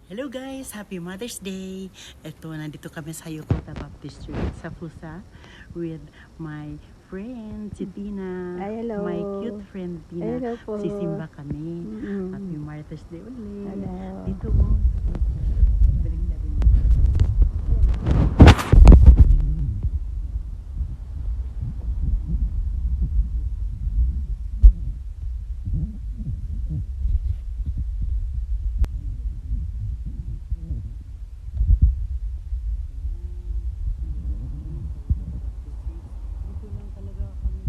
Hello guys! Happy Mother's Day! Ito, nandito kami sa Yokota Baptist Church sa Pusa with my friend, si Tina. Ay, hello. My cute friend, Tina. Ay, hello po. Sisimba kami. Mm-mm. Happy Mother's Day ulit. Hello. Dito mo. Balik na rin. Dito lang talaga kami.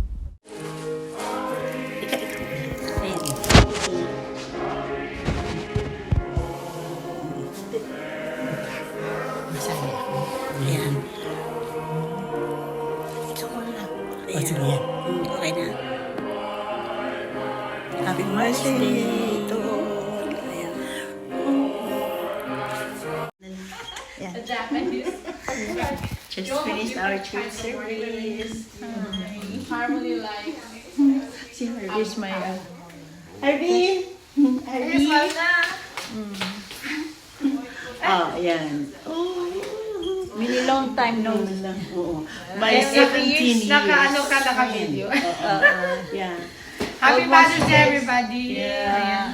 Ayan. Masaya. Ayan. Ikaw mo na. Ayan. Sige yan. Okay na. Happy Mother's Day. Ito. Ayan. Just finished our church service. Harmony Life. See, here's my Harvey! Harvey! Oh, ayan. Really long time no. Oo. By 17 years. Naka-ano ka, naka-video. Yeah. Happy Mother's Day, everybody. Yeah.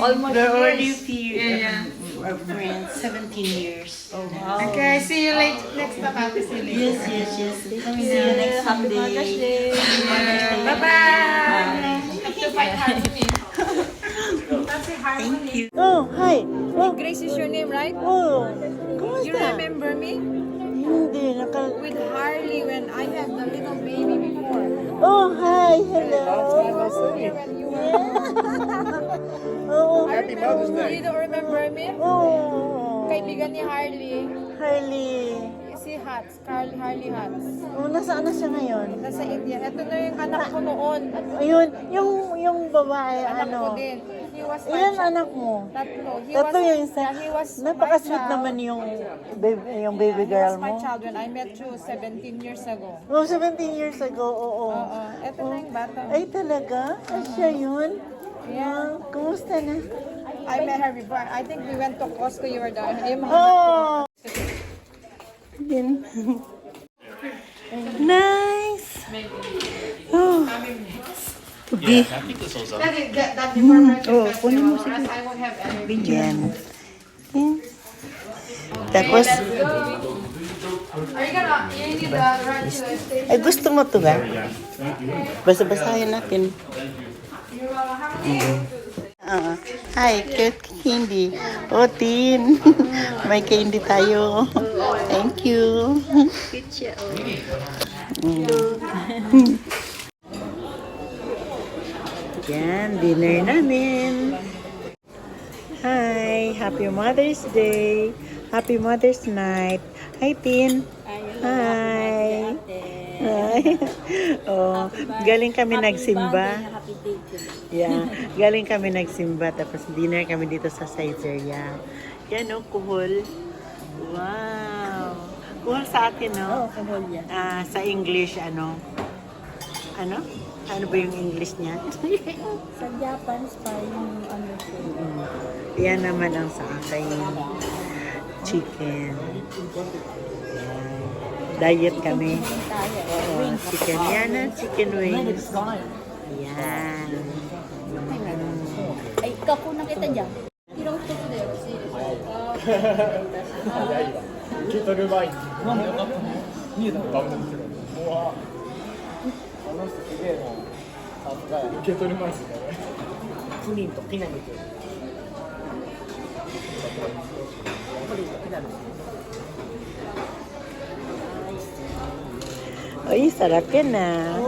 Almost We're already years. Yeah. our friends, 17 years. Oh, wow. Okay, see you next time. See you later. Yes. See you next Happy Sunday. Mother's Day. Bye-bye. Have to fight Harmony. That's a Harmony. Thank you. Oh, hi. Oh, Grace is your name, right? oh. You Kumusta? remember me? Hindi, With Harley when I had the little baby before. Oh, hi. Hello. When you were... Oh, Happy Mother's Day. You don't remember me? oh. Kaibigan ni Harley. Harley. Si Hats, Harley Hats. Oh, nasaan na siya ngayon? Nasa India. Ito na yung anak ko noon. Ayun, yung babae, Anak ko ano. din. He was my Ilan child. anak mo? Tatlo. Tatlo yung isa. He was Napaka-sweet my child. naman yung baby He girl was my mo. child when I met you 17 years ago. Oh, 17 years ago, oo. Oo. Ito na yung bata. Ay, talaga? Ay, siya yun? Yeah. Kumusta na? I met her before. I think we went to Costco. You were there. Oh! Din. Nice! Oh. Okay. That department Oh, kunin mo I won't have any. Yan. Yan. Tapos, Are you need the right to stay? ay gusto mo to ba? Basa-basahin natin. Hi, cute candy. Oh, Tin. May candy tayo. Thank you. Yan, dinner namin. Hi, happy Mother's Day. Happy Mother's Night. Hi, Tin. Hi. Hi. Oh, galing kami nagsimba. Yeah, galing kami nagsimba tapos dinner kami dito sa Caesarea. Yan oh, kuhol. Wow. Kuhol sa atin, no? Kahol yan. Sa English, ano? Ano? Ano ba yung English niya? Sa Japan, yung ano siya. Yan naman ang sa akin. Chicken. Yan. Diet kami. Oo, chicken. Yan ang chicken wings. Yan. Ay, kakunan kita dyan. Hirong to today. 受け取る前になんでよかったの見えたのダメなんですけどうわあの人すげえなさすがや受け取りますねプリンとピナミとプリンとピナミ Ay, sarap yan ah.